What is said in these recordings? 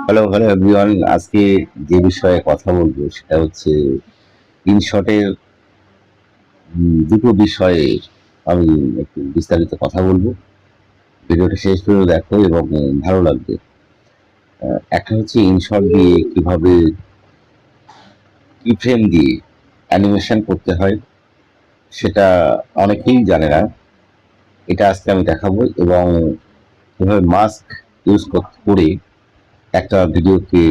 Hello hello everyone. আজকে যে বিষয়ে কথা বলবো সেটা হচ্ছে ইনশটের দুটো বিষয়ে আমি একটু বিস্তারিত কথা বলবো। ভিডিওটা শেষ পর্যন্ত দেখো এবং ভালো লাগবে। একটা হচ্ছে ইনশট দিয়ে কিভাবে কি ফ্রেম দিয়ে অ্যানিমেশন করতে হয় সেটা অনেকেই জানে না। এটা আজকে আমি দেখাবো এবং কিভাবে মাস্ক ইউজ করে একটা ভিডিওকে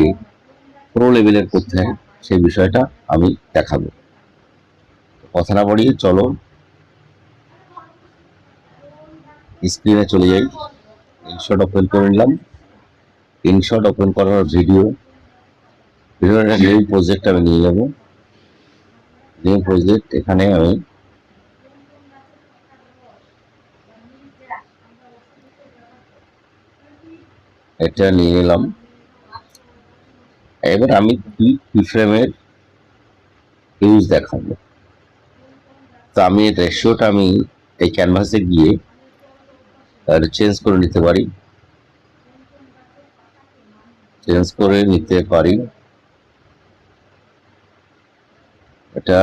প্রো লেভেলের করতে হয় সেই বিষয়টা আমি দেখাবো। কথা না বাড়িয়ে চলো স্ক্রিনে চলে যাই। ইনশট ওপেন করে নিলাম। ইনশট ওপেন করার ভিডিওর একটা নিউ প্রজেক্ট আমি নিয়ে যাবো। নিউ প্রজেক্ট এখানে আমি এটা নিয়ে নিলাম। এবার আমি কি ফ্রেমের ইউজ দেখাবো। তো আমি রেশিওটা আমি এই ক্যানভাসে গিয়ে চেঞ্জ করে নিতে পারি। চেঞ্জ করে নিতে পারি এটা।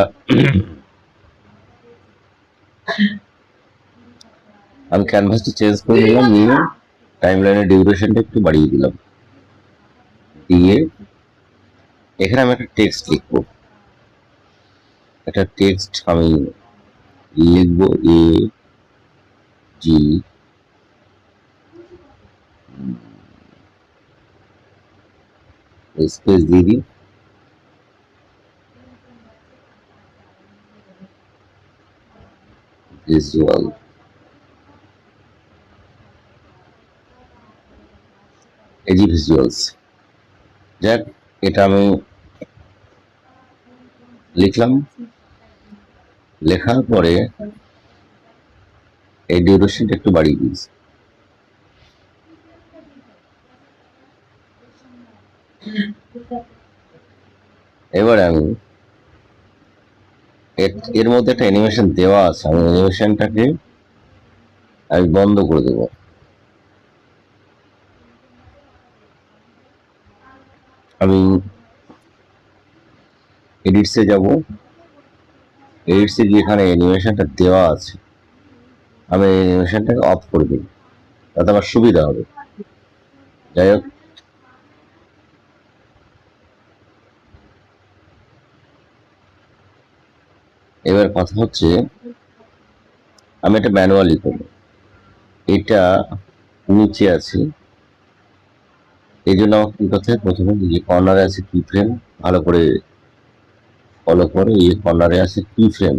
আমি ক্যানভাসটা চেঞ্জ করে নিলাম, নিয়ে টাইম লাইনের ডিউরেশনটা একটু বাড়িয়ে দিলাম, দিয়ে এখানে আমি একটা টেক্সট লিখবো। একটা টেক্সট আমি লিখবো জি স্পেস দিয়ে দিই, ভিজুয়াল। এই যে ভিজুয়ালস, যাক এটা আমি লিখলাম। লেখার পরে এই ডিউরেশনটা একটু বাড়িয়ে দিয়েছি। এবার আমি এর মধ্যে একটা অ্যানিমেশন দেওয়া আছে, আমি অ্যানিমেশনটাকে আমি বন্ধ করে দেবো। আমি এডিটসে যাব। এডিটসে গিয়ে এখানে অ্যানিমেশনটা দেওয়া আছে, আমি অ্যানিমেশনটাকে অফ করে দিই, তাতে আমার সুবিধা হবে। যাই হোক, এবার কথা হচ্ছে আমি এটা ম্যানুয়ালি করবো। এটা নিচে আছে, এই জন্য আমাকে কি করতে হয়, প্রথমে যে কর্নারে আছে কি ফ্রেম, ভালো করে ফলো করে এই কর্নারে আছে কি ফ্রেম,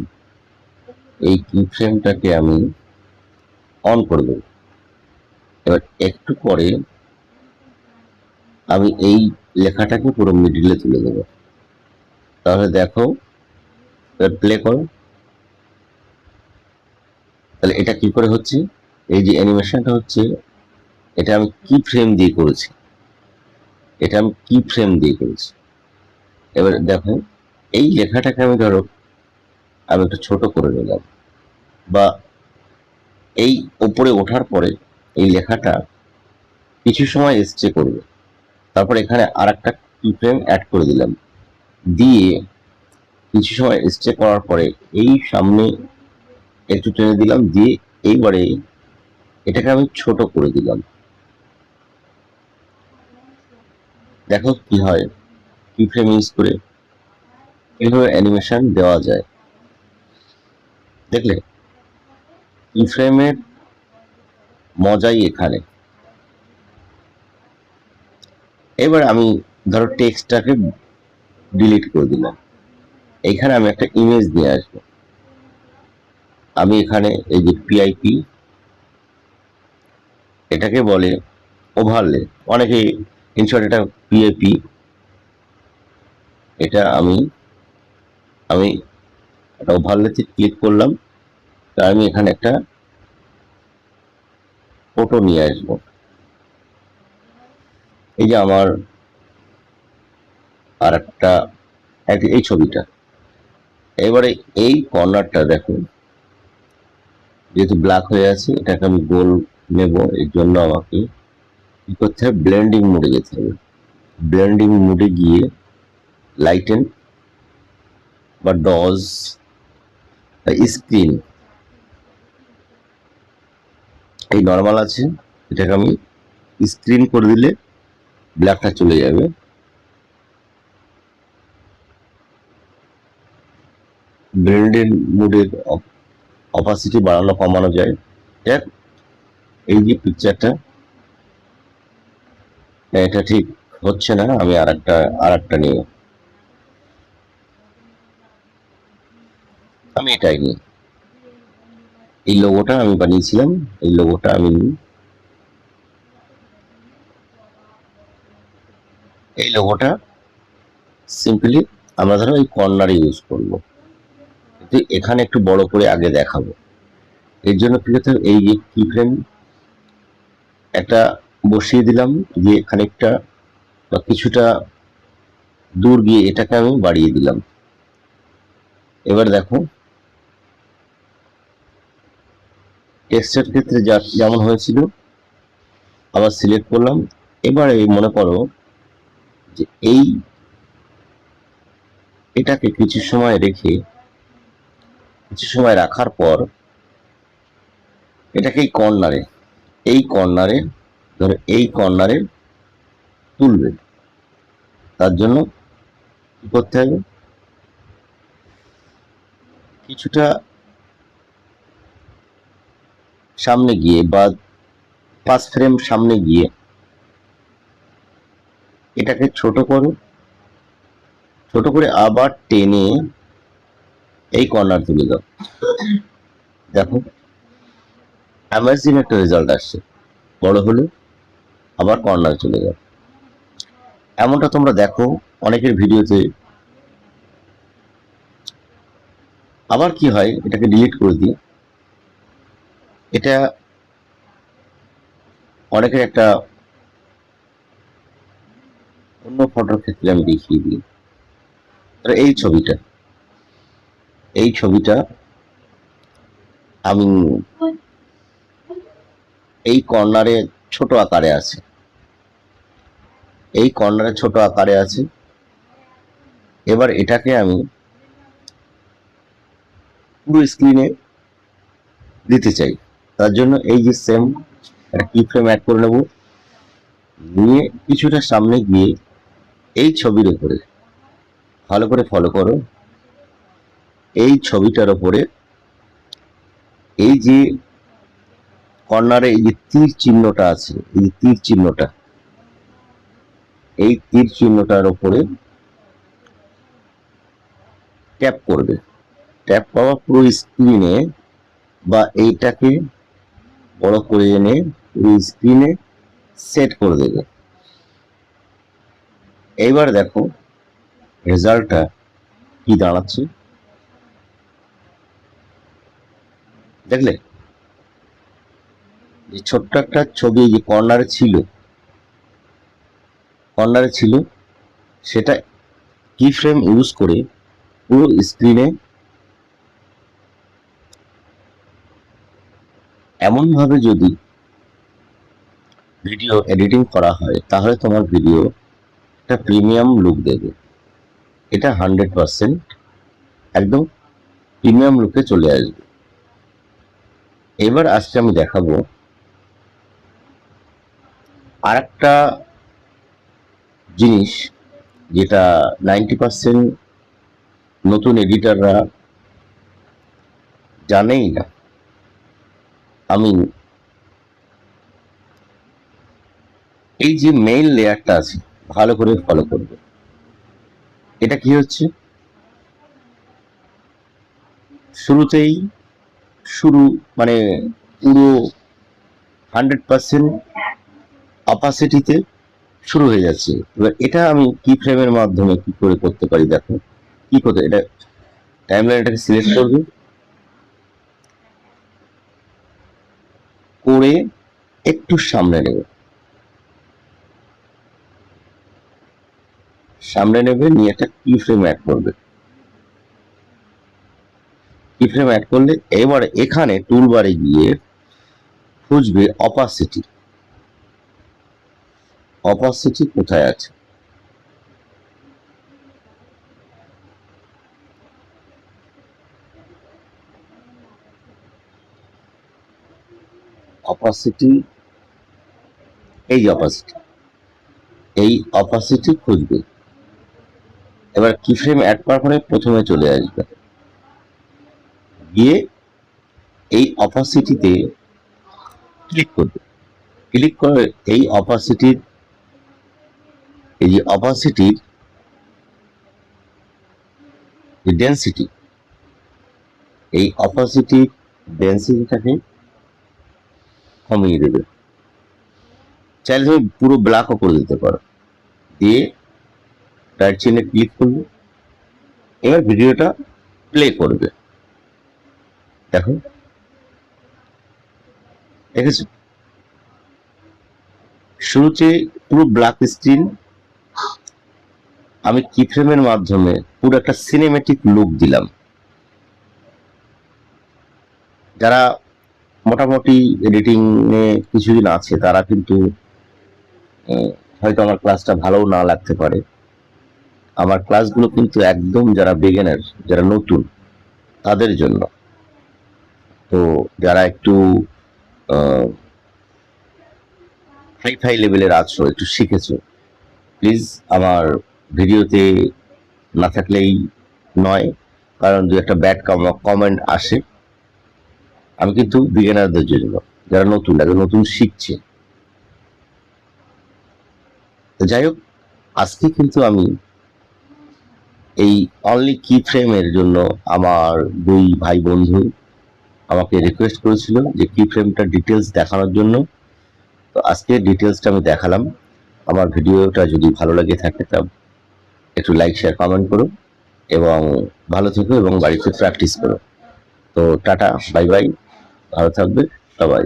এই কি ফ্রেমটাকে আমি অন করে দেবো। এবার একটু পরে আমি এই লেখাটাকে পুরো মিডিলে তুলে দেবো। তাহলে দেখো, এবার প্লে করো। তাহলে এটা কি করে হচ্ছে, এই যে অ্যানিমেশনটা হচ্ছে এটা আমি কি ফ্রেম দিয়ে করেছি, এটা আমি কি ফ্রেম দিয়ে করেছি। এবার দেখো, এই লেখাটাকে আমি ধরো আমি একটু ছোট করে নিলাম, বা এই উপরে ওঠার পরে এই লেখাটা কিছু সময় স্টে করবে, তারপর এখানে আর একটা কি ফ্রেম অ্যাড করে দিলাম, দিয়ে কিছু সময় স্টে করার পরে এই সামনে একটু টেনে দিলাম, দিয়ে এইবারে এটাকে আমি ছোট করে দিলাম। দেখো কি হয়, কি ফ্রেম ইউজ করে কিভাবে অ্যানিমেশন দেওয়া যায়। দেখলে কি ফ্রেমের মজাই এখানে। এবার আমি ধরো টেক্সটটাকে ডিলিট করে দিলাম, এইখানে আমি একটা ইমেজ নিয়ে আসবো। আমি এখানে এই যে পিআইপি, এটাকে বলে ওভারলে, অনেকে ইনশর্ট এটা পিআইপি। এটা আমি আমি একটা ওভারলেতে ক্লিক করলাম, তা আমি এখানে একটা ফটো নিয়ে আসবো। এই যে আমার আর একটা এই ছবিটা। এবারে এই কর্নারটা দেখো, যেহেতু ব্ল্যাক হয়ে আছে, এটাকে আমি গোল নেব। এর জন্য আমাকে কি করতে হবে, ব্লেন্ডিং মোডে যেতে হবে। ব্লেন্ডিং মোডে গিয়ে লাইটেন বা ডজ স্ক্রিন, এই নর্মাল আছে, এটাকে আমি স্ক্রিন করে দিলে ব্ল্যাকটা চলে যাবে। ব্লেন্ডিং মোডের অপাসিটি বাড়ানো কমানো যায়। দেখ এই যে পিকচারটা, এটা ঠিক হচ্ছে না, আমি আর একটা নিয়ে আমি এটাই নিই। এই লোগোটা আমি বানিয়েছিলাম, এই লোগোটা আমি নিই। এই লোগোটা সিম্পলি আমরা ধরো এই কর্নারে ইউজ করবো, কিন্তু এখানে একটু বড় করে আগে দেখাবো। এর জন্য কি করতে হবে, এই যে কি ফ্রেম একটা বসিয়ে দিলাম, দিয়ে খানিকটা বা কিছুটা দূর গিয়ে এটাকে আমি বাড়িয়ে দিলাম। এবার দেখো টেক্সটের ক্ষেত্রে যেমন হয়েছিল আবার সিলেক্ট করলাম। এবারে মনে করো যে এটাকে কিছু সময় রেখে, কিছু সময় রাখার পর এটাকে এই কর্নারে ধরো এই কর্নারে তুলবে। তার জন্য কি করতে হবে, কিছুটা সামনে গিয়ে বা 5 ফ্রেম সামনে গিয়ে এটাকে ছোট করে আবার টেনে এই কর্নার তুলে দাও। দেখো অ্যামেজিং একটা রেজাল্ট আসছে। বড় হলো আবার কর্নার চলে যাবে। এমনটা তোমরা দেখো অনেকের ভিডিওতে। আবার কি হয়, এটাকে ডিলিট করে দিই। এটা অনেকের একটা অন্য ফটোর ক্ষেত্রে আমি দেখিয়ে দিই। এই ছবিটা আমি এই কর্নারে ছোট আকারে আছে, এই কর্নারে ছোট আকারে আছে। এবার এটাকে আমি পুরো স্ক্রিনে দিতে চাই। তার জন্য এই যে সেম একটা কি ফ্রেম অ্যাড করে নেব, নিয়ে কিছুটা সামনে গিয়ে এই ছবির উপরে ভালো করে ফলো করো। এই ছবিটার উপরে এই যে কর্নারে এই যে তীর চিহ্নটা আছে, এই তীর চিহ্নটার উপরে ট্যাপ করবে। ট্যাপ পাওয়া পুরো স্ক্রিনে বা এইটাকে বড় করে এনে পুরো স্ক্রিনে সেট করে দেবে। এইবার দেখো রেজাল্টটা কি দাঁড়াচ্ছে, দেখলে? যে ছোট্ট একটা ছবি যে কর্নারে ছিল সেটা কি ফ্রেম ইউজ করে পুরো স্ক্রিনে এমন ভাবে যদি ভিডিও এডিটিং করা হয়, তাহলে তোমার ভিডিও একটা প্রিমিয়াম লুক দেবে। এটা 100% একদম প্রিমিয়াম লুকে চলে আসবে। এবার আজকে আমি দেখাবো আর একটা জিনিস, যেটা 90% নতুন এডিটাররা জানেই না। আমি এই যে মেইন লেয়ারটা আছে ভালো করে ফলো করবে। এটা কি হচ্ছে, শুরুতেই মানে পুরো 100% অপাসিটিতে শুরু হয়ে যাচ্ছে। এবার এটা আমি কি ফ্রেমের মাধ্যমে কি করে করতে পারি, দেখো কি করতে। এটা টাইমলাইন, এটাকে সিলেক্ট করবে, করে একটু সামনে নেবে, নিয়ে একটা কি ফ্রেম অ্যাড করবে। কি ফ্রেম অ্যাড করলে এবার এখানে টুলবারে গিয়ে খুঁজবে অপাসিটি কোথায় আছে। অপাসিটি, এই যে অপাসিটি, এই অপাসিটি খুঁজবে। এবার কি ফ্রেম অ্যাড করার পরে প্রথমে চলে আসবে, গিয়ে এই অপাসিটিতে ক্লিক করবে। ক্লিক করে এই অপাসিটির, এই যে অপাসিটির ডেন্সিটি, এই অপাসিটির ডেন্সিটিটাকে কমিয়ে দেবে। চাইলে তুমি পুরো ব্ল্যাকও করে দিতে পারো। দিয়ে রাইট চেনে ক্লিক করবে। এবার ভিডিওটা প্লে করবে। দেখো, দেখেছো শুরুতে পুরো ব্ল্যাক স্ক্রিন, আমি কি ফ্রেমের মাধ্যমে পুরো একটা সিনেমেটিক লুক দিলাম। যারা মোটামুটি এডিটিং এ কিছুদিন আছে তারা কিন্তু হয়তো আমার ক্লাসটা ভালো না লাগতে পারে। আমার ক্লাসগুলো কিন্তু একদম যারা বিগিনার, যারা নতুন তাদের জন্য। তো যারা একটু হাই ফাই লেভেলের আছো, একটু শিখেছো, প্লিজ আমার ভিডিওতে না থাকলেই নয়, কারণ দু একটা ব্যাড কমেন্ট আসে। আমি কিন্তু বিগিনারদের জন্য, যারা নতুন, একদম নতুন শিখছে। তো যাই হোক, আজকে কিন্তু আমি এই অনলি কি ফ্রেমের জন্য আমার দুই ভাই বন্ধু আমাকে রিকোয়েস্ট করেছিল যে কি ফ্রেমটা ডিটেলস দেখানোর জন্য। তো আজকে ডিটেলসটা আমি দেখালাম। আমার ভিডিওটা যদি ভালো লাগে থাকে তা একটু লাইক শেয়ার কমেন্ট করো, এবং ভালো থেকো এবং বাড়িতে প্র্যাকটিস করো। তো টাটা, বাই বাই, ভালো থাকবে সবাই।